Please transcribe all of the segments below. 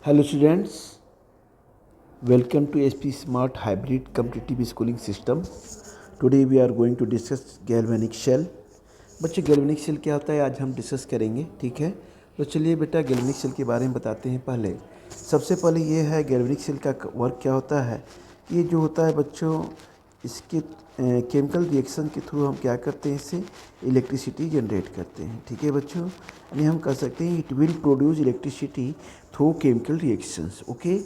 Hello students, welcome to SP Smart Hybrid Competitive Schooling System. Today we are going to discuss galvanic shell. बच्चे galvanic shell क्या होता है आज हम discuss करेंगे, ठीक है। तो चलिए बेटा galvanic shell के बारे में बताते हैं। पहले सबसे पहले ये है galvanic shell का वर्क क्या होता है। ये जो होता है बच्चों, इसके केमिकल रिएक्शन के थ्रू हम क्या करते हैं, इससे इलेक्ट्रिसिटी जनरेट करते हैं, ठीक है बच्चों। यानी हम कह सकते हैं it will produce electricity through chemical reactions, okay.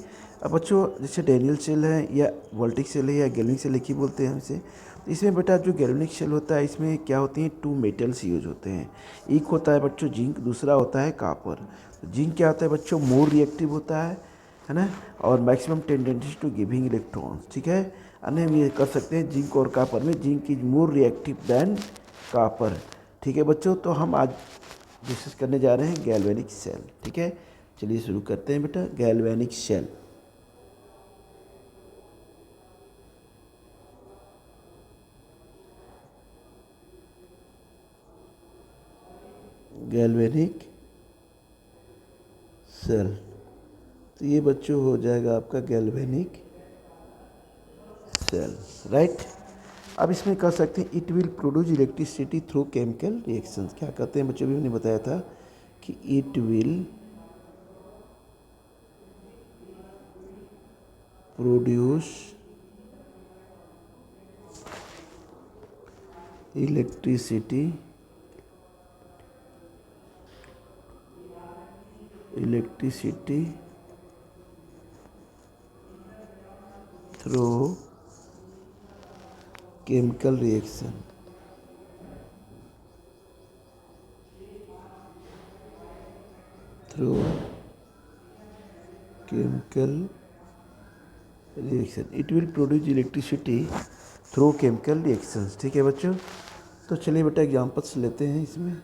अब बच्चों जैसे डैनियल सेल है या वोल्टिक सेल है या गैल्वेनिक सेल एक ही बोलते हैं हम इसे। तो इसमें बेटा जो गैल्वेनिक सेल होता है इसमें क्या होती हैं, 2 मेटल्स यूज होते हैं। एक होता है बच्चों जिंक, दूसरा होता है कापर। तो जिंक क्या होता है बच्चों, मोर रिएक्टिव होता है ना, और maximum tendency to giving electrons, ठीक है। अन्य हम ये कर सकते हैं जिंक और कापर में zinc is more reactive than copper, ठीक है बच्चों। तो हम आज डिस्कस करने जा रहे हैं गैल्वेनिक सेल, ठीक है। चलिए शुरू करते हैं बेटा। गैल्वेनिक सेल, गैल्वेनिक सेल, तो ये बच्चों हो जाएगा आपका गैल्वेनिक सेल, राइट। अब इसमें कह सकते हैं it will produce electricity through chemical reactions. क्या कहते हैं बच्चों, भी मैंने बताया था कि it will produce electricity through chemical reaction, through chemical reaction it will produce electricity through chemical reactions, ठीक है बच्चों। तो चलिए बेटा एग्जांपल्स लेते हैं इसमें।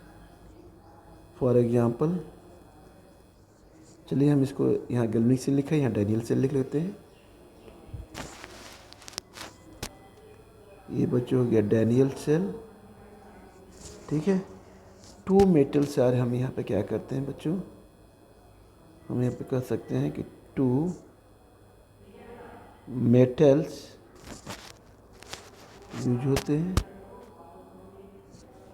फॉर एग्जांपल चलिए हम इसको यहाँ गैल्वेनिक सेल लिखा है, यहाँ डैनियल सेल लिख लेते हैं। ये बच्चों हो गया डैनियल सेल, ठीक है। 2 मेटल्स यार हम यहाँ पे क्या करते हैं बच्चों, हम यहाँ पे कह सकते हैं कि 2 मेटल्स यूज होते हैं,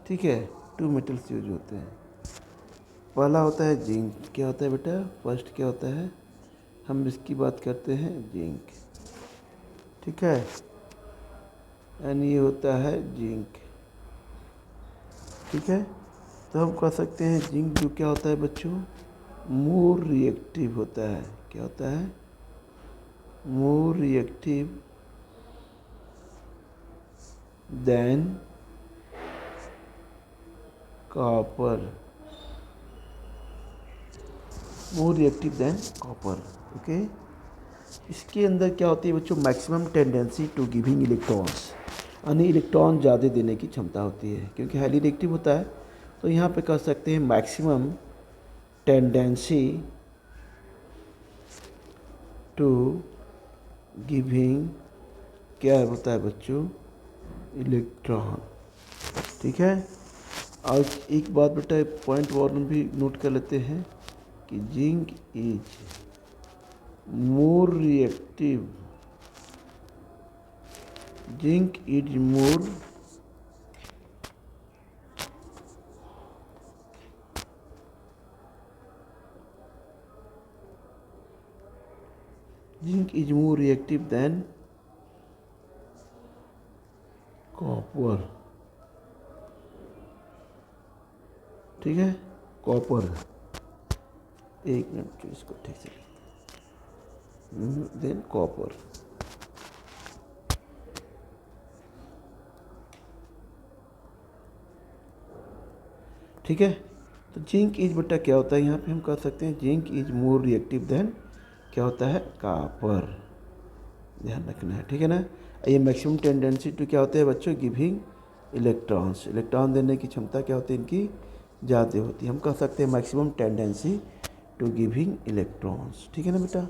ठीक है। 2 मेटल्स यूज होते हैं। पहला होता है जिंक। क्या होता है बेटा, फर्स्ट क्या होता है, हम इसकी बात करते हैं जिंक, ठीक है। एंड ये होता है जिंक, ठीक है। तो हम कह सकते हैं जिंक जो क्या होता है बच्चों, मोर रिएक्टिव होता है। क्या होता है, more reactive than copper, more reactive than copper, okay. इसके अंदर क्या होती है बच्चों, maximum tendency to giving electrons, यानी इलेक्ट्रॉन ज़्यादा देने की क्षमता होती है क्योंकि हाईली रिएक्टिव होता है। तो यहाँ पे कह सकते हैं मैक्सिमम टेंडेंसी टू गिविंग, क्या होता है बच्चों, इलेक्ट्रॉन, ठीक है। और एक बात बेटा पॉइंट और भी नोट कर लेते हैं कि zinc is more reactive, zinc is more reactive than copper, ठीक है। कॉपर, एक मिनट इसको ठीक से, देन कॉपर, ठीक है। तो जिंक इज बेटा क्या होता है, यहाँ पे हम कह सकते हैं zinc is more reactive then क्या होता है, कॉपर, ध्यान रखना है, ठीक है ना। ये मैक्सिमम टेंडेंसी टू क्या होते हैं बच्चों, गिविंग इलेक्ट्रॉन्स, इलेक्ट्रॉन देने की क्षमता क्या होती है इनकी, ज़्यादा होती है। हम कह सकते हैं maximum tendency to giving electrons, ठीक है ना बेटा।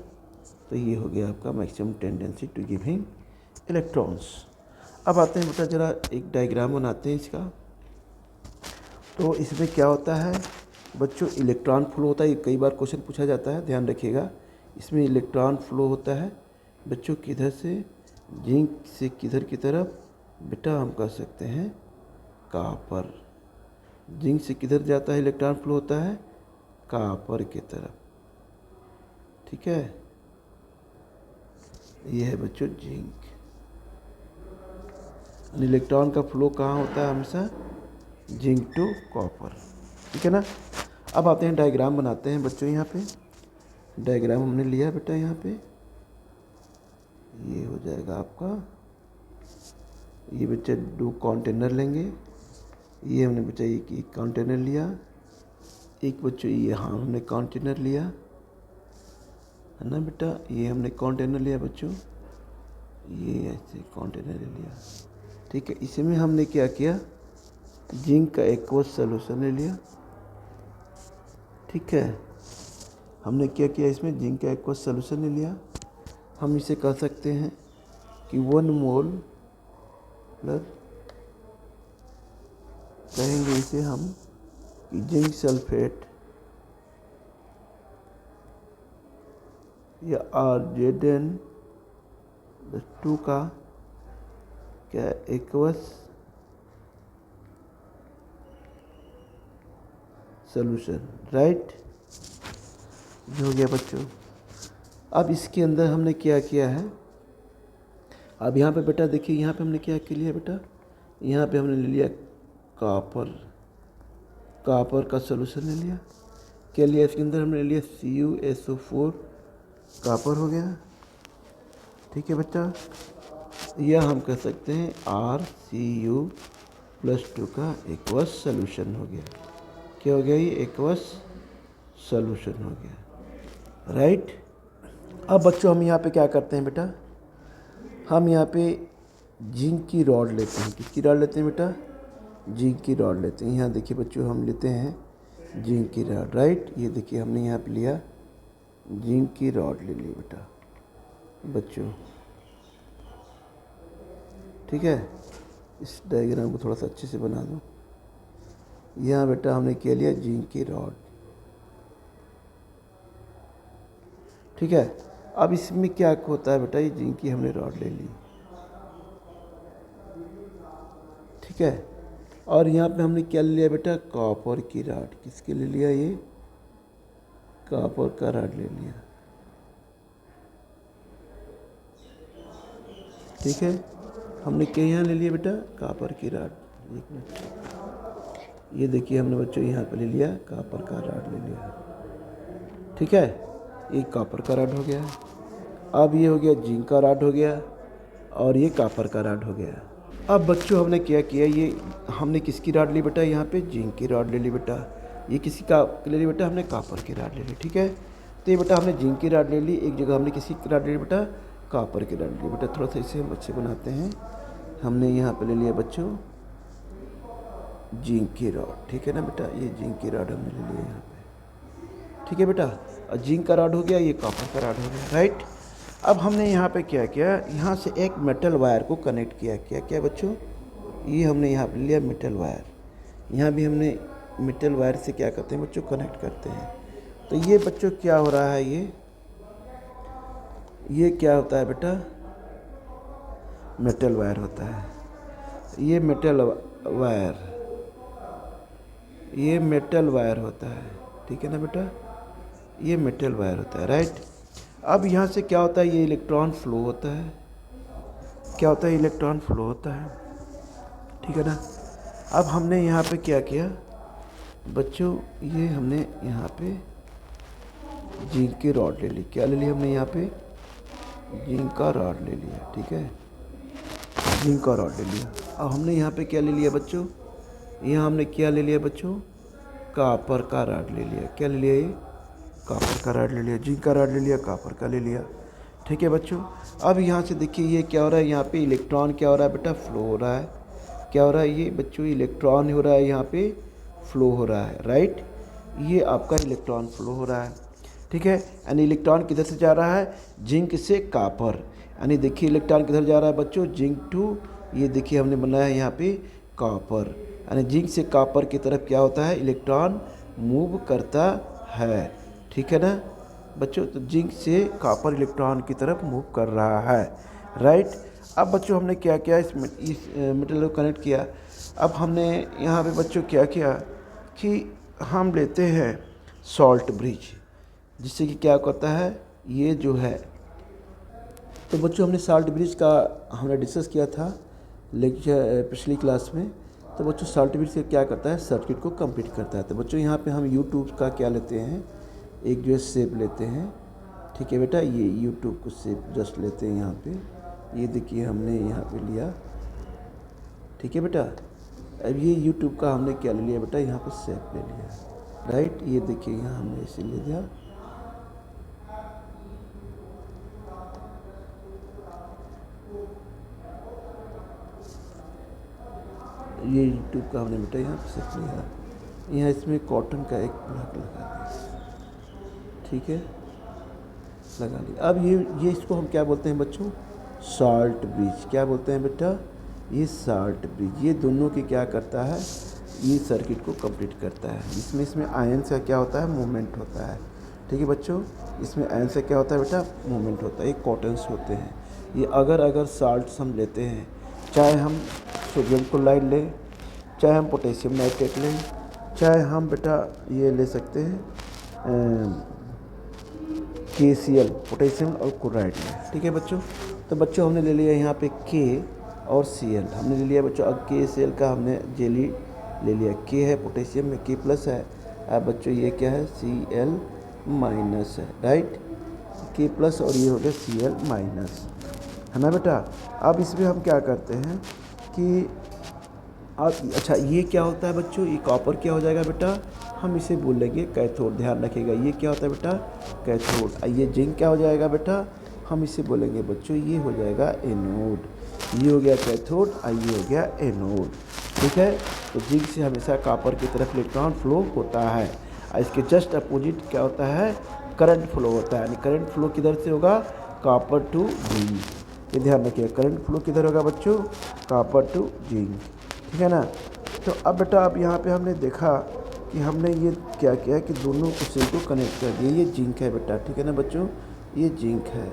तो ये हो गया आपका maximum tendency to giving electrons. अब आते हैं बेटा जरा एक डायग्राम बनाते हैं इसका। तो इसमें क्या होता है बच्चों, इलेक्ट्रॉन फ्लो होता है, ये कई बार क्वेश्चन पूछा जाता है, ध्यान रखिएगा। इसमें इलेक्ट्रॉन फ्लो होता है बच्चों किधर से, जिंक से किधर की तरफ बेटा, हम कह सकते हैं कॉपर। जिंक से किधर जाता है इलेक्ट्रॉन फ्लो होता है, कॉपर की तरफ। ठीक है, ये है बच्चों जिंक। इलेक्ट्रॉन का फ्लो कहाँ होता है हमेशा, जिंक टू कॉपर। ठीक है ना। अब आते हैं डायग्राम बनाते हैं बच्चों। यहाँ पे डायग्राम हमने लिया बेटा, यहाँ पे ये हो जाएगा आपका, ये बच्चे 2 कंटेनर लेंगे। ये हमने बच्चा एक कंटेनर लिया, एक बच्चों ये हाँ हमने कंटेनर लिया है ना बेटा, ये हमने कंटेनर लिया बच्चों, ये ऐसे कंटेनर लिया। ठीक है, इसमें हमने क्या किया, जिंक का एक्वस सॉल्यूशन ले लिया। ठीक है, हमने क्या किया, इसमें जिंक का एक्वस सॉल्यूशन ले लिया। हम इसे कह सकते हैं कि 1 मोल प्लस, कहेंगे इसे हम कि जिंक सल्फेट या RZN+2 का क्या एक्वस सॉल्यूशन, राइट। ये हो गया बच्चों। अब इसके अंदर हमने क्या किया है, अब यहाँ पे बेटा देखिए, यहाँ पे हमने क्या के लिया बेटा, यहाँ पे हमने ले लिया कॉपर, कॉपर का सॉल्यूशन ले लिया। क्या लिया इसके अंदर, हमने ले लिया CuSO4, कॉपर हो गया। ठीक है बच्चा, या हम कह सकते हैं RCu+2 का एक्वस सॉल्यूशन हो गया। क्या हो गया, ये एक्वस सॉल्यूशन हो गया, राइट। अब बच्चों हम यहाँ पे क्या करते हैं बेटा, हम यहाँ पे जिंक की रॉड लेते हैं। किसकी रॉड लेते हैं बेटा, जिंक की रॉड लेते हैं। यहाँ देखिए बच्चों, हम लेते हैं जिंक की रॉड, राइट। ये देखिए हमने यहाँ पे लिया जिंक की रॉड ले ली बेटा बच्चों। ठीक है, इस डायग्राम को थोड़ा सा अच्छे से बना दो। यहाँ बेटा हमने क्या लिया, जिंक की रॉड। ठीक है, अब इसमें क्या होता है बेटा, ये जिंक की हमने रॉड ले ली। ठीक है, और यहाँ पे हमने क्या ले लिया बेटा, कॉपर की रॉड। किसके ले लिया, ये कॉपर का रॉड ले लिया। ठीक है, हमने क्या यहाँ ले लिया बेटा, कॉपर की रॉड। एक मिनट, ये देखिए हमने बच्चों यहाँ पे ले लिया कॉपर का रॉड ले लिया। ठीक है, ये कॉपर का रॉड हो गया। अब ये हो गया जिंक का रॉड हो गया, और ये कॉपर का रॉड हो गया। अब बच्चों हमने क्या किया, ये हमने किसकी रॉड ली बेटा, यहाँ पे जिंक की रॉड ले ली बेटा। ये किसी का ले ली बेटा, हमने कॉपर की रॉड ले ली। ठीक है, तो ये बेटा हमने जिंक की रॉड ले ली, एक जगह हमने किसी की रॉड ले ली बेटा, कॉपर की रॉड ले ली बेटा। थोड़ा सा इसे हम अच्छे बनाते हैं। हमने यहाँ पे ले लिया बच्चों जिंक की रॉड। ठीक है ना बेटा, ये जिंक की रॉड हमने ले लिया यहाँ पे। ठीक है बेटा, और जिंक का रॉड हो गया, ये कॉपर का रॉड हो गया, राइट। अब हमने यहाँ पे क्या किया, यहाँ से एक मेटल वायर को कनेक्ट किया। क्या क्या बच्चों, ये हमने यहाँ पे लिया मेटल वायर। यहाँ भी हमने मेटल वायर से क्या करते हैं बच्चों, कनेक्ट करते हैं। तो ये बच्चों क्या हो रहा है, ये क्या होता है बेटा, मेटल वायर होता है। ये मेटल वायर होता है। ठीक है ना बेटा, ये मेटल वायर होता है, राइट। अब यहाँ से क्या होता है, ये इलेक्ट्रॉन फ्लो होता है। क्या होता है, इलेक्ट्रॉन फ्लो होता है। ठीक है ना। अब हमने यहाँ पे क्या किया बच्चों, ये हमने यहाँ पे जिंक की रॉड ले ली। क्या ले ली हमने यहाँ पे, जिंक का रॉड ले लिया। ठीक है, जिंक का रॉड ले लिया। अब हमने यहाँ पे क्या ले लिया बच्चों, यहाँ हमने क्या ले लिया बच्चों, कॉपर का रॉड ले लिया। क्या ले लिया, ये कॉपर का रॉड ले लिया, जिंक का रॉड ले लिया, कॉपर का ले लिया। ठीक है बच्चों, अब यहाँ से देखिए ये क्या हो रहा है, यहाँ पे इलेक्ट्रॉन क्या हो रहा है बेटा, फ्लो हो रहा है। क्या हो रहा है ये बच्चों, इलेक्ट्रॉन हो रहा है, यहाँ पे फ्लो हो रहा है, राइट। ये आपका इलेक्ट्रॉन फ्लो हो रहा है। ठीक है, यानी इलेक्ट्रॉन किधर से जा रहा है, जिंक से कॉपर। यानी देखिए इलेक्ट्रॉन किधर जा रहा है बच्चों, जिंक टू, ये देखिए हमने बनाया यहाँ पे कॉपर। यानी जिंक से कॉपर की तरफ क्या होता है, इलेक्ट्रॉन मूव करता है। ठीक है ना, बच्चों तो जिंक से कॉपर इलेक्ट्रॉन की तरफ मूव कर रहा है, राइट। अब बच्चों हमने क्या किया, इस मेटल को कनेक्ट किया। अब हमने यहाँ पे बच्चों क्या किया कि हम लेते हैं सॉल्ट ब्रिज, जिससे कि क्या करता है ये जो है। तो बच्चों हमने सॉल्ट ब्रिज का हमने डिस्कस किया था लेक्चर पिछली क्लास में। तो बच्चों सॉल्ट ब्रिज से क्या करता है, सर्किट को कंप्लीट करता है। तो बच्चों यहाँ पे हम यूट्यूब का क्या लेते हैं, एक जो है शेप लेते हैं, ठीक है बेटा। ये यूट्यूब को शेप जस्ट लेते हैं यहाँ पे, ये देखिए हमने यहाँ पे लिया, ठीक है बेटा। अब ये यूट्यूब का हमने क्या ले लिया बेटा, यहाँ पे शेप ले लिया, राइट। ये देखिए यहाँ हमने इसे ले लिया, ये यूट्यूब का हमने बेटा यहाँ पे शेप लिया। यहाँ इसमें कॉटन का एक ब्लॉक लगा दिया, ठीक है, लगा लिया। अब ये इसको हम क्या बोलते हैं बच्चों, सॉल्ट ब्रिज। क्या बोलते हैं बेटा, ये सॉल्ट ब्रिज। ये दोनों की क्या करता है, ये सर्किट को कंप्लीट करता है। इसमें आयन से क्या होता है, मूवमेंट होता है, ठीक है बच्चों। इसमें आयन से क्या होता है बेटा, मूवमेंट होता है। ये कॉटन्स होते हैं। ये अगर साल्ट्स हम लेते हैं, चाहे हम सोडियम क्लोराइड लें, चाहे हम पोटेशियम नाइट्रेट लें, चाहे हम बेटा ये ले सकते हैं KCl, पोटेशियम और क्लोराइड में, ठीक है बच्चों। तो बच्चों हमने ले लिया यहाँ पे K और Cl हमने ले लिया बच्चों। अब KCl का हमने जेली ले लिया, K है पोटेशियम में, K प्लस है। अब बच्चों ये क्या है, Cl माइनस है, राइट। K प्लस और ये हो गया Cl माइनस, है ना बेटा। अब इसमें हम क्या करते हैं कि अब अच्छा ये क्या होता है बच्चों, ये कॉपर क्या हो जाएगा बेटा, हम इसे बोलेंगे कैथोड। ध्यान रखिएगा ये क्या होता है बेटा, कैथोड। ये जिंक क्या हो जाएगा बेटा, हम इसे बोलेंगे बच्चों ये हो जाएगा एनोड। ये हो गया कैथोड और ये हो गया एनोड, ठीक है। तो जिंक से हमेशा कॉपर की तरफ इलेक्ट्रॉन फ्लो होता है और इसके जस्ट अपोजिट क्या होता है, करंट फ्लो होता है। यानी करंट फ्लो किधर से होगा, कॉपर टू जिंक। ये ध्यान रखिएगा, करंट फ्लो किधर होगा बच्चों, कॉपर टू जिंक, ठीक है ना। तो अब बेटा अब यहाँ पे हमने देखा कि हमने ये क्या किया कि दोनों सेल को कनेक्ट कर दिया। ये जिंक है बेटा, ठीक है ना बच्चों, ये जिंक है।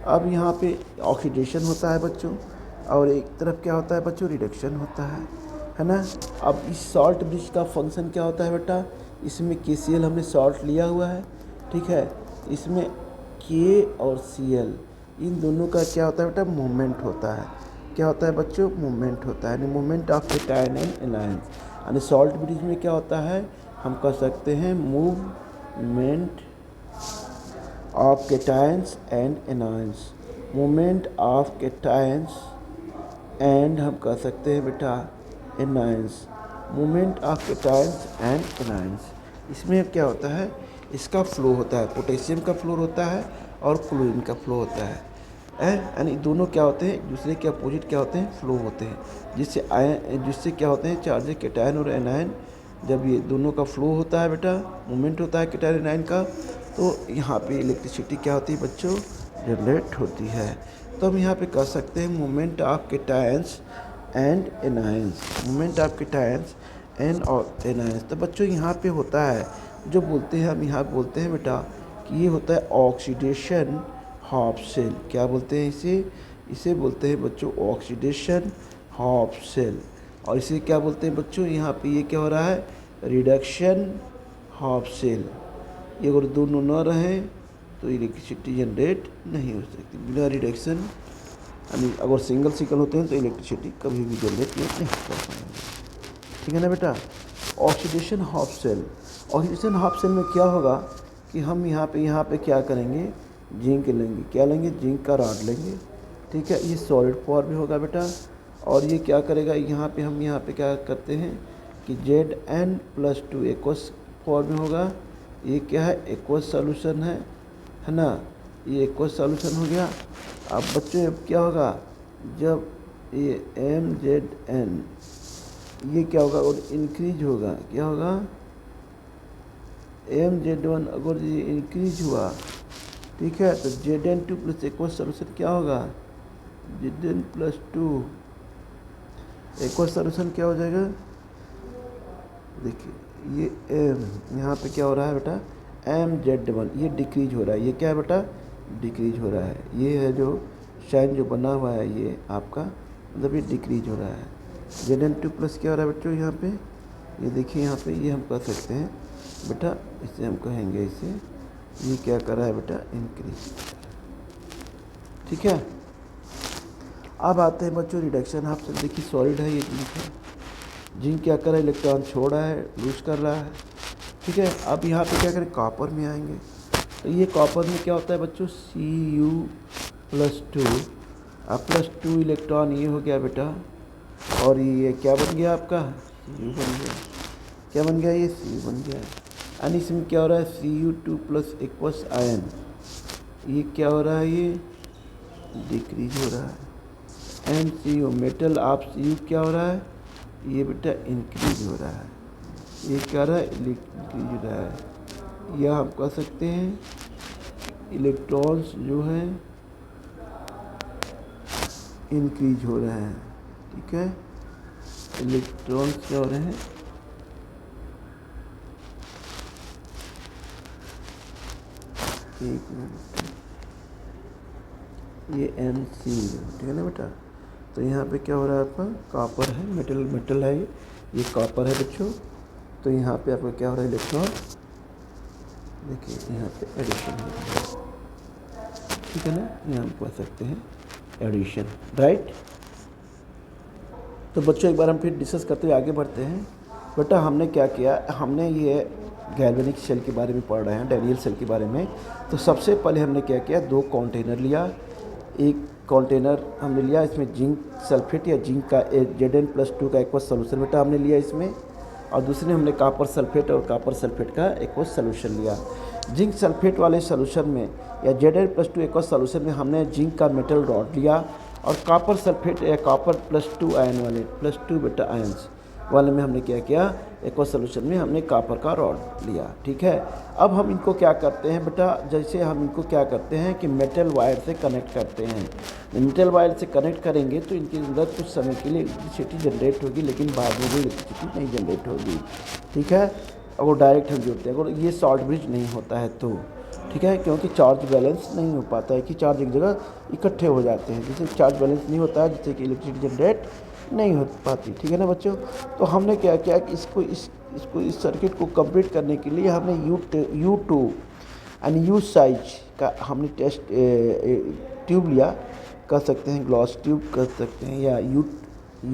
अब यहाँ पे ऑक्सीडेशन होता है बच्चों, और एक तरफ क्या होता है बच्चों, रिडक्शन होता है ना। अब इस सॉल्ट ब्रिज का फंक्शन क्या होता है बेटा, इसमें KCl हमने सॉल्ट लिया हुआ है, ठीक है। इसमें K और Cl इन दोनों का क्या होता है बेटा, मूवमेंट होता है। क्या होता है बच्चों, मूवमेंट होता है, यानी movement of cation and anion. यानी सॉल्ट ब्रिज में क्या होता है, हम कह सकते हैं movement of cations and anions. Movement of cations and हम कह सकते हैं बेटा anions. Movement of cations and anions, इसमें क्या होता है, इसका फ्लो होता है, पोटेशियम का फ्लो होता है और क्लोरीन का फ्लो होता है। यानी दोनों क्या होते हैं, एक दूसरे के अपोजिट क्या होते हैं, फ्लो होते हैं, जिससे क्या होते हैं चार्जेस कैटायन और एनायन। जब ये दोनों का फ्लो होता है बेटा, मूवमेंट होता है कैटायन एनायन का, तो यहाँ पे इलेक्ट्रिसिटी क्या होती है बच्चों, जनरेट होती है। तो हम यहाँ पे कह सकते हैं movement of cations and anions, movement of cations and और एनायंस। तो बच्चों यहाँ पे होता है जो बोलते हैं, हम यहाँ बोलते हैं बेटा कि ये होता है ऑक्सीडेशन हाफ सेल। क्या बोलते हैं इसे बोलते हैं बच्चों ऑक्सीडेशन हाफ सेल। और इसे क्या बोलते हैं बच्चों, यहाँ पे ये क्या हो रहा है, रिडक्शन हाफ सेल। ये अगर दोनों न रहें तो इलेक्ट्रिसिटी जनरेट नहीं हो सकती। बिना रिडक्शन यानी अगर सिंगल सिकल होते हैं तो इलेक्ट्रिसिटी कभी भी जनरेट नहीं कर पाएंगे, ठीक है ना बेटा। Oxidation half cell, oxidation half cell में क्या होगा कि हम यहाँ पे क्या करेंगे, जिंक लेंगे। क्या लेंगे, जिंक का रॉड लेंगे, ठीक है। ये सॉलिड फॉर्म में होगा बेटा। और ये क्या करेगा, यहाँ पे क्या करते हैं कि Zn+2 एक्वस फॉर्म में होगा। ये क्या है, एक्वस सॉल्यूशन है ना, ये एक्वस सॉल्यूशन हो गया। अब बच्चों क्या होगा, जब ये MZn ये क्या होगा और इंक्रीज होगा, क्या होगा, MZ1 अगर ये इंक्रीज हुआ, ठीक है, तो Zn2 प्लस एक्वस सॉल्यूशन क्या होगा, Zn+2 एक्वस सॉल्यूशन क्या हो जाएगा। देखिए ये M यहाँ पे क्या हो रहा है बेटा, MZ1 ये डिक्रीज हो रहा है। ये क्या है बेटा, डिक्रीज हो रहा है। ये है जो साइन जो बना हुआ है ये आपका मतलब ये डिक्रीज हो रहा है। Zn2 प्लस क्या हो रहा है बच्चों यहाँ पे, ये देखिए यहाँ पे ये हम कह सकते हैं बेटा, इसे हम कहेंगे इसे, ये क्या कर रहा है बेटा, इंक्रीज। ठीक है, अब आते हैं बच्चों रिडक्शन। आप सब देखिए सॉलिड है ये जिंक है, जिंक क्या कर रहा है, इलेक्ट्रॉन छोड़ रहा है, लूज कर रहा है। ठीक है, अब यहाँ पे क्या करें, कॉपर में आएंगे। तो ये कॉपर में क्या होता है बच्चों, Cu+2, अब +2 इलेक्ट्रॉन ये हो गया बेटा, और ये क्या बन गया आपका, Cu बन गया। क्या बन गया, ये Cu बन गया। यानी इसमें क्या हो रहा है, Cu2+ एक्वस आयन, ये क्या हो रहा है, ये डिक्रीज हो रहा है। MCU मेटल आप Cu क्या हो रहा है, ये बेटा इंक्रीज हो रहा है। ये क्या रहा है, इंक्रीज हो रहा है। या हम कह सकते हैं इलेक्ट्रॉन्स जो हैं इंक्रीज हो रहे हैं। ठीक है, इलेक्ट्रॉन्स क्या हो रहे हैं, एक मिनट, ये MCU, ठीक है ना बेटा। तो यहाँ पे क्या हो रहा है आपका, कॉपर है, मेटल है, ये कॉपर है बच्चों। तो यहाँ पे आपका क्या हो रहा है, इलेक्ट्रॉन देखिए यहाँ पे एडिशन हो रहा है। ठीक है ना, ये हम कह सकते हैं एडिशन, राइट। तो बच्चों एक बार हम फिर डिस्कस करते हुए आगे बढ़ते हैं। बेटा हमने क्या किया, हमने ये गैल्वेनिक सेल के बारे में पढ़ रहे हैं, डैनियल सेल के बारे में। तो सबसे पहले हमने क्या किया, 2 कंटेनर लिया। एक कंटेनर हमने लिया, इसमें जिंक सल्फेट या जिंक का Zn+2 का एक्वस सोल्यूशन बेटा हमने लिया इसमें, और दूसरे हमने कॉपर सल्फेट और कॉपर सल्फेट का एक्वस सोल्यूशन लिया। जिंक सल्फेट वाले सोल्यूशन में या Zn+2 एक्वस सोल्यूशन में हमने जिंक का मेटल रॉड लिया, और कॉपर सल्फेट या कॉपर+2 आयन वाले +2 बेटा आयन्स वाले में हमने क्या किया, एक्वस सोल्यूशन में हमने कॉपर का रॉड लिया। ठीक है, अब हम इनको क्या करते हैं बेटा, जैसे हम इनको क्या करते हैं कि मेटल वायर से कनेक्ट करते हैं। मेटल वायर से कनेक्ट करेंगे तो इनके अंदर कुछ समय के लिए इलेक्ट्रिसिटी जनरेट होगी, लेकिन बाद में भी इलेक्ट्रिसिटी नहीं जनरेट होगी। ठीक है, अगर डायरेक्ट हम जोड़ते हैं, अगर ये शॉर्ट ब्रिज नहीं होता है तो, ठीक है, क्योंकि चार्ज बैलेंस नहीं हो पाता है कि चार्ज एक जगह इकट्ठे हो जाते हैं, जिससे चार्ज बैलेंस नहीं होता है, जिससे कि इलेक्ट्रिसिटी जनरेट नहीं हो पाती। ठीक है ना बच्चों। तो हमने क्या किया कि इस सर्किट को कंप्लीट करने के लिए हमने U2 यानी यू साइज का हमने टेस्ट ट्यूब लिया, कर सकते हैं ग्लास ट्यूब कर सकते हैं, या यू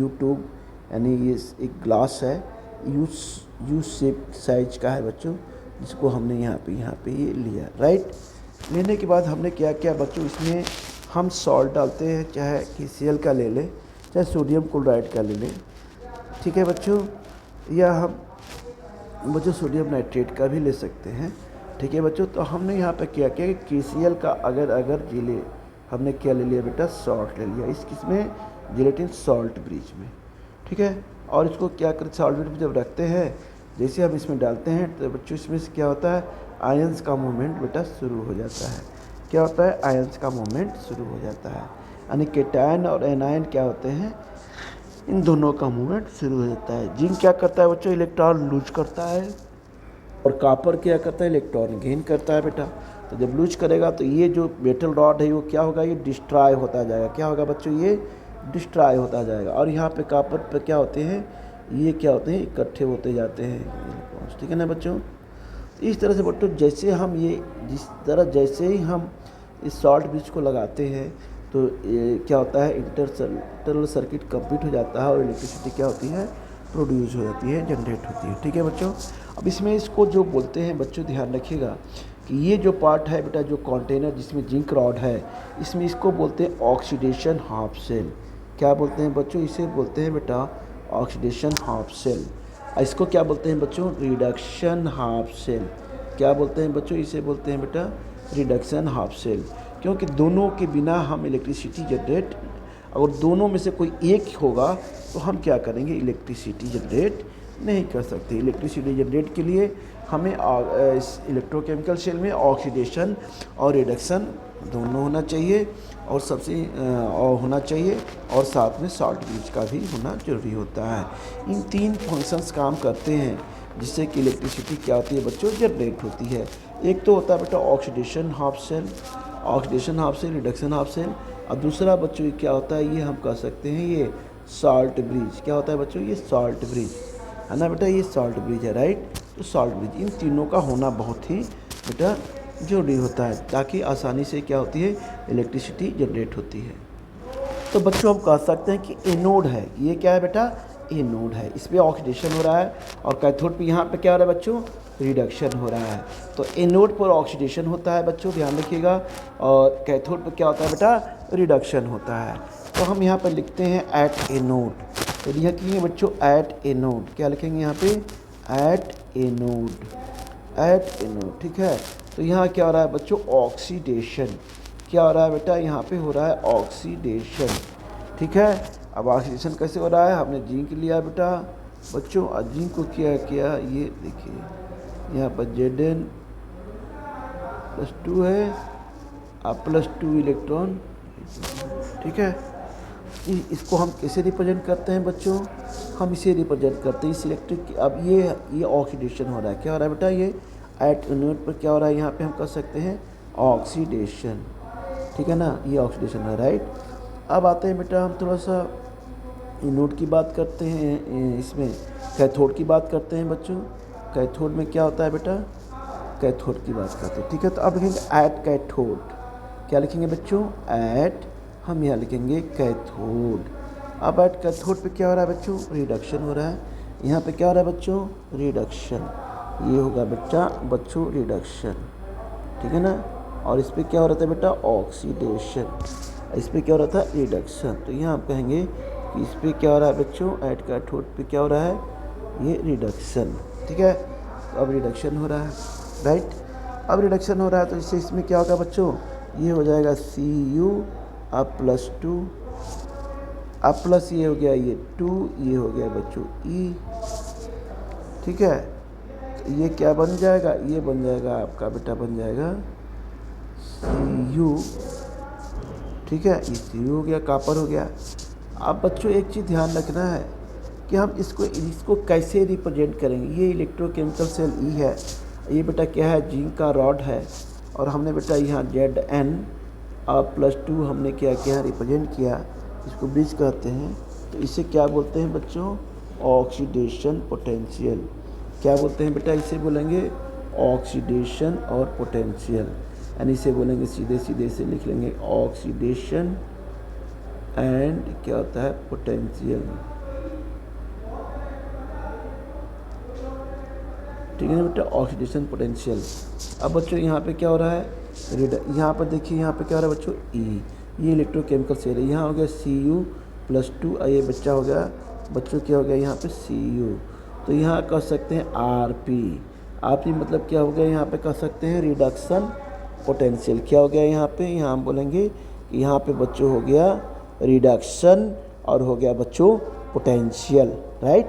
ट्यूब यानी ये एक ग्लास है, यू शेप साइज का है बच्चों, जिसको हमने यहाँ पे ये लिया, राइट। लेने के बाद हमने क्या किया बच्चों, इसमें हम सॉल्ट डालते हैं, चाहे KCl का ले लें, चाहे सोडियम क्लोराइड का ले लें। ठीक है बच्चों, या हम बच्चों सोडियम नाइट्रेट का भी ले सकते हैं। ठीक है बच्चों, तो हमने यहाँ पे क्या किया कि KCl का अगर जिले हमने क्या ले लिया बेटा, सॉल्ट ले लिया इस किसमें, जिलेटिन सॉल्ट ब्रिज में। ठीक है, और इसको क्या कर सॉल्ट ब्रिज में जब रखते हैं, जैसे हम इसमें डालते हैं तो बच्चों इसमें से क्या होता है, आयंस का मूवमेंट बेटा शुरू हो जाता है। क्या होता है, आयंस का मूवमेंट शुरू हो जाता है, यानी केटायन और एनायन क्या होते हैं, इन दोनों का मूवमेंट शुरू हो जाता है। जिंक क्या करता है बच्चों, इलेक्ट्रॉन लूज करता है, और कॉपर क्या करता है, इलेक्ट्रॉन गेन करता है बेटा। तो जब लूज करेगा तो ये जो मेटल रॉड है वो क्या होगा, ये डिस्ट्रॉय होता जाएगा। क्या होगा बच्चों, ये डिस्ट्रॉय होता जाएगा, और यहाँ पे कॉपर पे क्या होते हैं, ये क्या होते हैं, इकट्ठे होते जाते हैं इलेक्ट्रॉन्स। ठीक है ना बच्चों। तो इस तरह से बच्चों जैसे ही हम इस सॉल्ट ब्रिज को लगाते हैं तो ये क्या होता है, इंटरनल सर्किट कंप्लीट हो जाता है, और इलेक्ट्रिसिटी क्या होती है, प्रोड्यूस हो जाती है, जनरेट होती है। ठीक है बच्चों। अब इसमें इसको जो बोलते हैं बच्चों, ध्यान रखिएगा कि ये जो पार्ट है बेटा, जो कंटेनर जिसमें जिंक रॉड है, इसमें इसको बोलते हैं ऑक्सीडेशन हाफ सेल। क्या बोलते हैं बच्चों, इसे बोलते हैं बेटा ऑक्सीडेशन हाफ सेल। इसको क्या बोलते हैं बच्चों, रिडक्शन हाफ सेल। क्या बोलते हैं बच्चों, इसे बोलते हैं बेटा रिडक्शन हाफ सेल, क्योंकि दोनों के बिना हम इलेक्ट्रिसिटी जनरेट, अगर दोनों में से कोई एक होगा तो हम क्या करेंगे, इलेक्ट्रिसिटी जनरेट नहीं कर सकते। इलेक्ट्रिसिटी जनरेट के लिए हमें इस इलेक्ट्रोकेमिकल सेल में ऑक्सीडेशन और रिडक्शन दोनों होना चाहिए, और होना चाहिए, और साथ में सॉल्ट ब्रिज का भी होना जरूरी होता है। इन 3 फंक्शंस काम करते हैं जिससे कि इलेक्ट्रिसिटी क्या होती है बच्चों, जनरेट होती है। एक तो होता है बेटा oxidation half cell, reduction half cell, और दूसरा बच्चों ये क्या होता है, ये हम कह सकते हैं ये साल्ट ब्रिज। क्या होता है बच्चों, ये साल्ट ब्रिज है ना बेटा, ये साल्ट ब्रिज है, राइट। तो साल्ट ब्रिज, इन तीनों का होना बहुत ही बेटा जरूरी होता है, ताकि आसानी से क्या होती है, इलेक्ट्रिसिटी जनरेट होती है। तो बच्चों हम कह सकते हैं कि एनोड है, ये क्या है बेटा, एनोड है, इस पर ऑक्सीडेशन हो रहा है, और कैथोड पे यहाँ पे क्या हो रहा है बच्चों, रिडक्शन हो रहा है। तो एनोड पर ऑक्सीडेशन होता है बच्चों, ध्यान रखिएगा, और कैथोड पर क्या होता है बेटा, रिडक्शन होता है। तो हम यहाँ पर लिखते हैं एट एनोड, तो यह लिखेंगे बच्चों एट एनोड, क्या लिखेंगे यहाँ पे, एट एनोड, एट एनोड, ठीक है। तो यहाँ क्या हो रहा है बच्चों, ऑक्सीडेशन, क्या हो रहा है बेटा, यहाँ पे हो रहा है ऑक्सीडेशन, ठीक है। अब ऑक्सीडेशन कैसे हो रहा है, हमने जिंक लिया बेटा बच्चों, और जिंक को क्या किया, ये देखिए यहाँ पर Zn+2 है, अब +2 इलेक्ट्रॉन, ठीक है। इसको हम कैसे रिप्रेजेंट करते हैं बच्चों, हम इसे रिप्रेजेंट करते हैं इस इलेक्ट्रिक। अब ये ऑक्सीडेशन हो रहा है, क्या हो रहा है बेटा, ये एट एनोड पर क्या हो रहा है, यहाँ पे हम कर सकते हैं ऑक्सीडेशन, ठीक है ना, ये ऑक्सीडेशन है, राइट। अब आते हैं बेटा हम थोड़ा सा एनोड की बात करते हैं, इसमें कैथोड की बात करते हैं बच्चों। कैथोड में क्या होता है बेटा, कैथोड की बात करते हैं, ठीक है। तो अब लिखेंगे एट कैथोड, क्या लिखेंगे बच्चों, एट, हम यहाँ लिखेंगे कैथोड। अब एट कैथोड पे क्या हो रहा है बच्चों, रिडक्शन हो रहा है, यहाँ पे क्या हो रहा है बच्चों, रिडक्शन, ये होगा बच्चों रिडक्शन, ठीक है ना। और इस पर क्या हो रहा था बेटा, ऑक्सीडेशन, इस पर क्या हो रहा था, रिडक्शन। तो यहाँ आप कहेंगे कि इस पर क्या हो रहा है बच्चों, एट कैथोड पे क्या हो रहा है, ये रिडक्शन, ठीक है। तो अब रिडक्शन हो रहा है, राइट। अब रिडक्शन हो रहा है तो इससे इसमें क्या होगा बच्चों, ये हो जाएगा Cu अब +2, अब प्लस ये हो गया ये 2, ये हो गया बच्चों E, ठीक है। तो ये क्या बन जाएगा, ये बन जाएगा आपका बेटा, बन जाएगा Cu, ठीक है, ये Cu हो गया, कॉपर हो गया। अब बच्चों एक चीज़ ध्यान रखना है कि हम इसको कैसे रिप्रेजेंट करेंगे। ये इलेक्ट्रोकेमिकल सेल E है, ये बेटा क्या है, जिंक का रॉड है, और हमने बेटा यहाँ Zn और +2 हमने क्या किया, रिप्रेजेंट किया, इसको ब्रिज कहते हैं। तो इसे क्या बोलते हैं बच्चों, ऑक्सीडेशन पोटेंशियल। क्या बोलते हैं बेटा, इसे बोलेंगे ऑक्सीडेशन और पोटेंशियल, यानी इसे बोलेंगे सीधे सीधे से लिख लेंगे ऑक्सीडेशन एंड क्या होता है, पोटेंशियल, ठीक है ना बेटा, ऑक्सीडेशन पोटेंशियल। अब बच्चों यहाँ पे क्या हो रहा है, यहाँ पर देखिए, यहाँ पे क्या हो रहा है बच्चों, E, ये इलेक्ट्रोकेमिकल सेल है, यहाँ हो गया Cu+2, ये बच्चा हो गया बच्चों, क्या हो गया यहाँ पे Cu। तो यहाँ कह सकते हैं Rp मतलब क्या हो गया, यहाँ पे कह सकते हैं रिडक्शन पोटेंशियल। क्या हो गया यहाँ पे, यहाँ हम बोलेंगे कि यहाँ पे बच्चों हो गया रिडक्शन और हो गया बच्चों पोटेंशियल, राइट।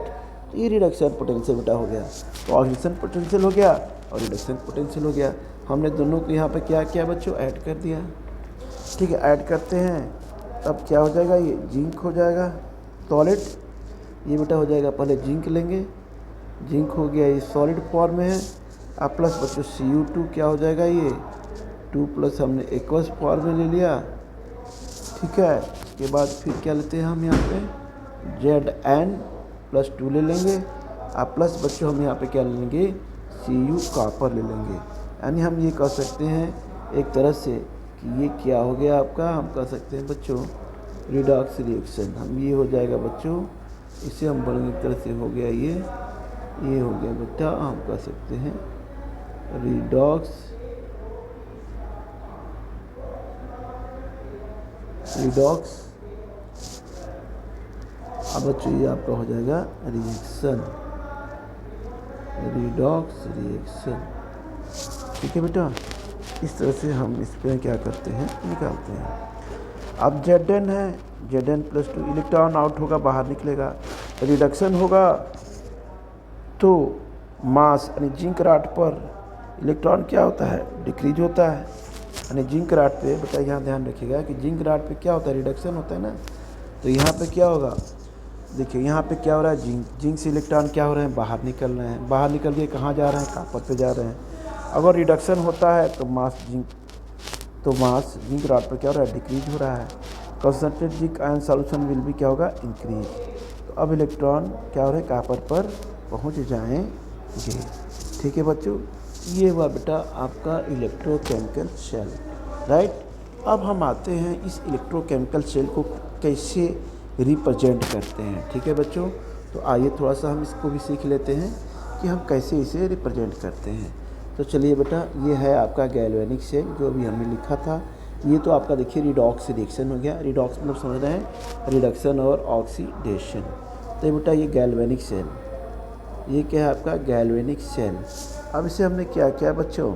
तो ये रिडक्शन पोटेंशियल बेटा हो गया, तो ऑक्सीडेशन पोटेंशियल हो गया और रिडक्शन पोटेंशियल हो गया। हमने दोनों को यहाँ पे क्या किया बच्चों, ऐड कर दिया, ठीक है। ऐड करते हैं तब क्या हो जाएगा, ये जिंक हो जाएगा सॉलिड, ये बेटा हो जाएगा, पहले जिंक लेंगे, जिंक हो गया, ये सॉलिड फॉर्म में है। अब प्लस बच्चों Cu2 क्या हो जाएगा, ये 2+ हमने एक्वस फॉर्म में ले लिया, ठीक है। इसके बाद फिर क्या लेते हैं हम यहाँ पे Zn+2 ले लेंगे, अब प्लस बच्चों हम यहाँ पे क्या ले लेंगे, Cu कॉपर ले लेंगे। यानी हम ये कह सकते हैं एक तरह से कि ये क्या हो गया आपका, हम कह सकते हैं बच्चों रिडॉक्स रिएक्शन, हम ये हो जाएगा बच्चों, इसे हम बोलेंगे एक तरह से हो गया ये हो गया बेटा, हम कह सकते हैं रिडॉक्स अब बच्चों ये आपका हो जाएगा रिएक्शन, रिडॉक्स रिएक्शन, ठीक है बेटा। इस तरह से हम इस पर क्या करते हैं, निकालते हैं। अब Zn है, Zn+2 इलेक्ट्रॉन आउट होगा, बाहर निकलेगा, रिडक्शन होगा तो मास यानी जिंक राड पर इलेक्ट्रॉन क्या होता है, डिक्रीज होता है। यानी जिंक राड पे बेटा यहाँ ध्यान रखिएगा कि जिंक राड पे क्या होता है, रिडक्शन होता है ना। तो यहाँ पे क्या होगा, देखिए यहाँ पे क्या हो रहा है, जिंक से इलेक्ट्रॉन क्या हो रहे हैं, बाहर निकल रहे हैं, बाहर निकल के कहाँ जा रहे हैं, कॉपर पे जा रहे हैं। अगर रिडक्शन होता है तो मास जिंक रॉड पर क्या हो रहा है, डिक्रीज हो रहा है। Concentrate zinc ion solution will भी क्या होगा, इंक्रीज। तो अब इलेक्ट्रॉन क्या हो रहे हैं, कॉपर पर पहुँच जाएंगे। ठीक है बच्चों, ये हुआ बेटा आपका इलेक्ट्रोकेमिकल सेल, राइट। अब हम आते हैं इस इलेक्ट्रोकेमिकल सेल को कैसे रिप्रेजेंट करते हैं। ठीक है बच्चों, तो आइए थोड़ा सा हम इसको भी सीख लेते हैं कि हम कैसे इसे रिप्रेजेंट करते हैं। तो चलिए बेटा, ये है आपका गैल्वेनिक सेल जो अभी हमने लिखा था। ये तो आपका देखिए रिडॉक्स रिएक्शन हो गया। रिडॉक्स मतलब समझ रहे हैं, रिडक्शन और ऑक्सीडेशन। तो बेटा ये गैल्वेनिक सेल, ये क्या है आपका गैल्वेनिक सेल। अब इसे हमने क्या किया बच्चों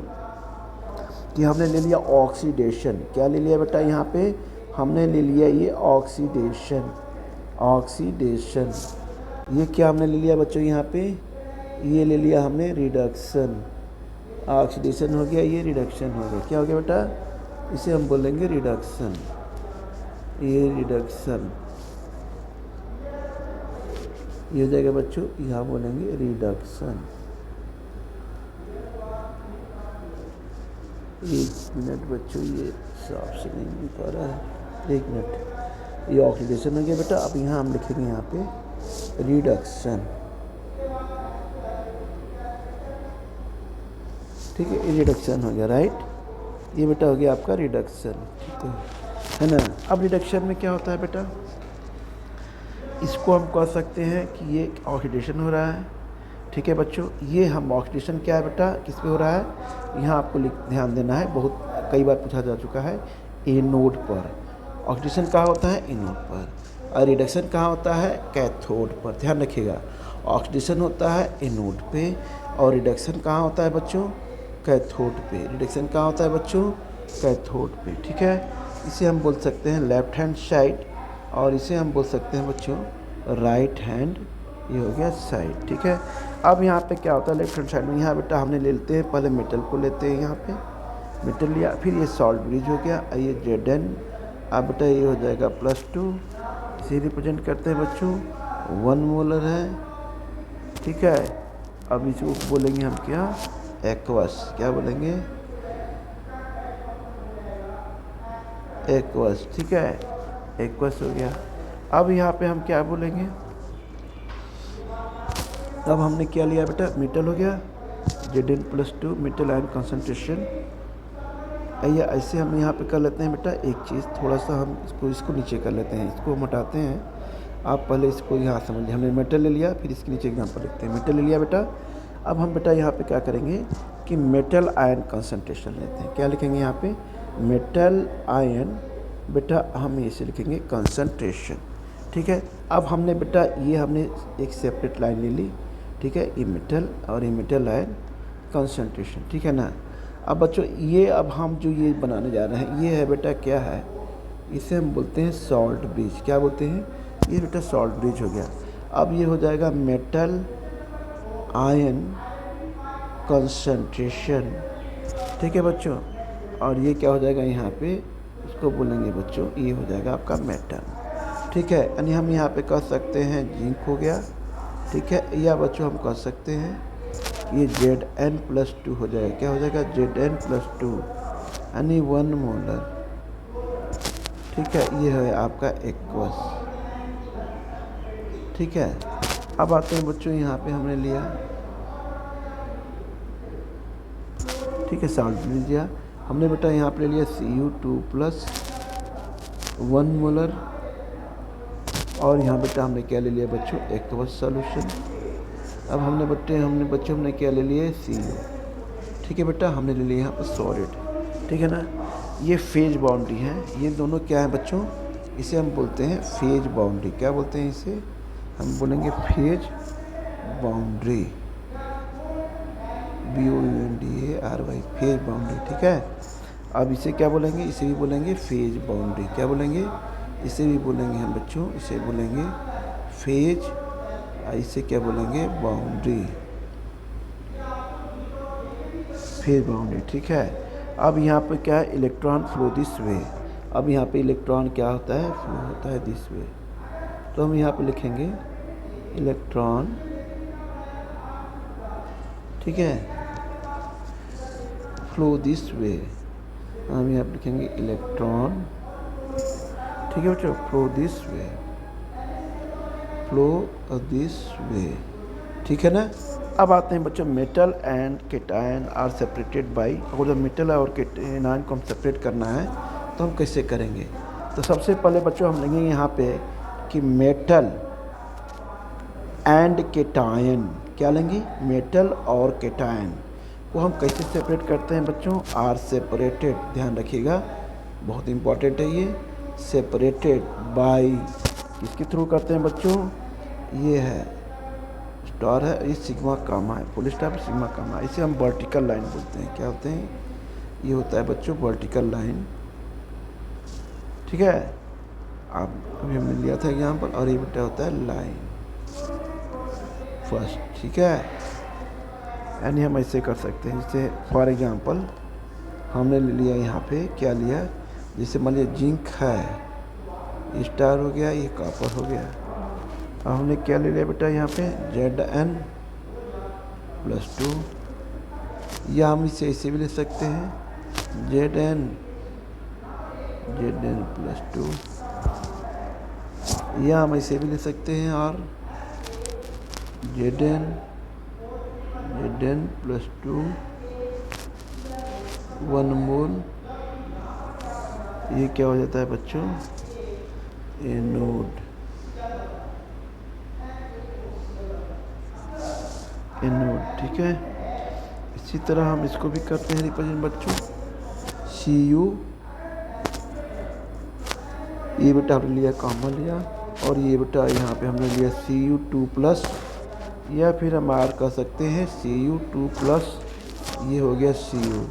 कि हमने ले लिया ऑक्सीडेशन। क्या ले लिया बेटा, यहाँ पे हमने ले लिया ये ऑक्सीडेशन। ये क्या हमने ले लिया बच्चों, यहाँ पे ये ले लिया हमने रिडक्शन। ऑक्सीडेशन हो गया, ये रिडक्शन हो गया। क्या हो गया बेटा, इसे हम बोलेंगे रिडक्शन। ये रिडक्शन ये हो जाएगा बच्चों, यहाँ बोलेंगे रिडक्शन। एक मिनट बच्चों, ये साफ से नहीं मिल पा रहा है, एक मिनट। ये ऑक्सीडेशन हो गया बेटा। अब यहाँ हम लिखेंगे यहाँ पे रिडक्शन। ठीक है, ये रिडक्शन हो गया, राइट। ये बेटा हो गया आपका रिडक्शन, ठीक है ना। अब रिडक्शन में क्या होता है बेटा, इसको हम कह सकते हैं कि ये ऑक्सीडेशन हो रहा है। ठीक है बच्चों, ये हम ऑक्सीडेशन क्या है बेटा, किस पे हो रहा है, यहाँ आपको ध्यान देना है, बहुत कई बार पूछा जा चुका है। एनोड पर ऑक्सीडेशन कहाँ होता है, एनोड पर। और रिडक्शन कहाँ होता है, कैथोड पर। ध्यान रखिएगा, ऑक्सीडेशन होता है एनोड पे और रिडक्शन कहाँ होता है बच्चों, कैथोड पे। रिडक्शन कहाँ होता है बच्चों, कैथोड पे। ठीक है, इसे हम बोल सकते हैं लेफ्ट हैंड साइड और इसे हम बोल सकते हैं बच्चों राइट हैंड, ये हो गया साइड। ठीक है, अब यहाँ पे क्या होता है लेफ्ट हैंड साइड में, यहाँ बेटा हमने ले लेते हैं, पहले मेटल को लेते हैं, यहाँ पे मेटल लिया, फिर ये सॉल्ट ब्रिज हो गया, ये Zn। अब बेटा ये हो जाएगा +2, इसे रिप्रेजेंट करते हैं बच्चों 1 मोलर है। ठीक है, अब इसको बोलेंगे हम क्या, एक्वस। क्या बोलेंगे, एक्वस। ठीक है, एक्वस हो गया। अब यहाँ पे हम क्या बोलेंगे, अब हमने क्या लिया बेटा, मेटल हो गया, Zn+2 मेटल आयन कंसंट्रेशन। आइए ऐसे हम यहाँ पे कर लेते हैं बेटा एक चीज़, थोड़ा सा हम इसको नीचे कर लेते हैं, इसको हम हटाते हैं। आप पहले इसको यहाँ समझिए, हमने मेटल ले लिया, फिर इसके नीचे एग्जाम्पल लिखते हैं। मेटल ले लिया बेटा, अब हम बेटा यहाँ पे क्या करेंगे कि मेटल आयन कंसंट्रेशन लेते हैं। क्या लिखेंगे यहाँ पे, मेटल आयन, बेटा हम इसे लिखेंगे कंसंट्रेशन। ठीक है, अब हमने बेटा ये हमने एक सेपरेट लाइन ले ली। ठीक है, ये मेटल और ये मेटल आयन कंसंट्रेशन। ठीक है ना। अब बच्चों ये अब हम जो ये बनाने जा रहे हैं, ये है बेटा क्या है, इसे हम बोलते हैं सॉल्ट ब्रिज। क्या बोलते हैं, ये बेटा सॉल्ट ब्रिज हो गया। अब ये हो जाएगा मेटल आयन कंसंट्रेशन। ठीक है बच्चों, और ये क्या हो जाएगा यहाँ पे, इसको बोलेंगे बच्चों, ये हो जाएगा आपका मेटल। ठीक है, यानी हम यहाँ पे कह सकते हैं जिंक हो गया। ठीक है, या बच्चों हम कह सकते हैं ये Zn+2 हो जाएगा। क्या हो जाएगा, Zn+2 यानी 1 मोलर। ठीक है, ये है आपका एक्वस। ठीक है, अब आते हैं बच्चों यहाँ पे हमने लिया, ठीक है, सॉल्ट ले लिया हमने बेटा, यहाँ पे ले लिया Cu2+1 मोलर, और यहाँ बेटा हमने क्या ले लिया बच्चों, एक्वस सॉल्यूशन। अब हमने बच्चों हमने क्या ले लिया, Cu। ठीक है बेटा, हमने ले लिया यहाँ पर सॉलिड। ठीक है ना, ये फेज बाउंड्री है, ये दोनों क्या है बच्चों, इसे हम बोलते हैं फेज बाउंड्री। क्या बोलते हैं इसे, हम बोलेंगे phase boundary, BOUNDARY, phase boundary. ठीक है, अब इसे क्या बोलेंगे, इसे भी बोलेंगे फेज बाउंड्री। क्या बोलेंगे, इसे भी बोलेंगे हम बच्चों, इसे बोलेंगे फेज, इसे क्या बोलेंगे, बाउंड्री, फेज बाउंड्री। ठीक है, अब यहाँ पे क्या है, इलेक्ट्रॉन फ्लो दिस वे। अब यहाँ पे इलेक्ट्रॉन क्या होता है, फ्लो होता है दिस वे। तो हम यहाँ पे लिखेंगे इलेक्ट्रॉन, ठीक है, फ्लो दिस वे। हम यहाँ पे लिखेंगे इलेक्ट्रॉन, ठीक है बच्चों, flow this way, flow this way, ठीक है ना। अब आते हैं बच्चों, metal and cation are separated by. अगर जब मेटल और केटायन को हम सेपरेट करना है तो हम कैसे करेंगे? तो सबसे पहले बच्चों हम लेंगे यहाँ पे कि मेटल एंड केटायन, क्या लेंगे? मेटल और केटायन को हम कैसे सेपरेट करते हैं बच्चों? आर सेपरेटेड, ध्यान रखिएगा, बहुत इंपॉर्टेंट है ये। सेपरेटेड बाई, किसके थ्रू करते हैं बच्चों? ये है स्टार है, ये सिग्मा कामा है, फुल स्टॉप सिग्मा कामा, इसे हम वर्टिकल लाइन बोलते हैं। क्या होते हैं? ये होता है बच्चों वर्टिकल लाइन, ठीक है। आप अभी हमने लिया था एग्जाम्पल, और ये बेटा होता है लाइन फर्स्ट, ठीक है। यानी हम ऐसे कर सकते हैं, जैसे फॉर एग्जांपल हमने ले लिया यहाँ पे, क्या लिया, जैसे मान लिया जिंक है, ये स्टार हो गया, ये कॉपर हो गया। अब हमने क्या ले लिया बेटा यहाँ पे, Zn+2, या हम इसे ऐसे भी ले सकते हैं, Zn+2, या हम ऐसे भी ले सकते हैं, और Zn+2 1 मोल, ये क्या हो जाता है बच्चों? एनोड, ठीक है। इसी तरह हम इसको भी करते हैं रिप्रेजेंट बच्चों, Cu, ये बेटा हमने लिया कॉमन लिया, और ये बेटा यहाँ पे हमने लिया Cu2+, या फिर हम आर कर सकते हैं Cu2+, ये हो गया Cu,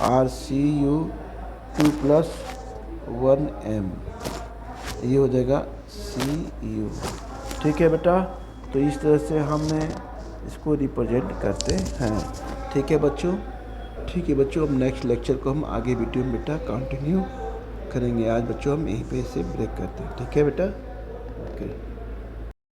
और Cu2+1m, ये हो जाएगा Cu, ठीक है बेटा। तो इस तरह से हमने इसको रिप्रेजेंट करते हैं, ठीक है बच्चों। ठीक है बच्चों, अब नेक्स्ट लेक्चर को हम आगे वीडियो में बेटा कंटिन्यू करेंगे। आज बच्चों हम यहीं पे से ब्रेक करते हैं, ठीक है बेटा, ओके।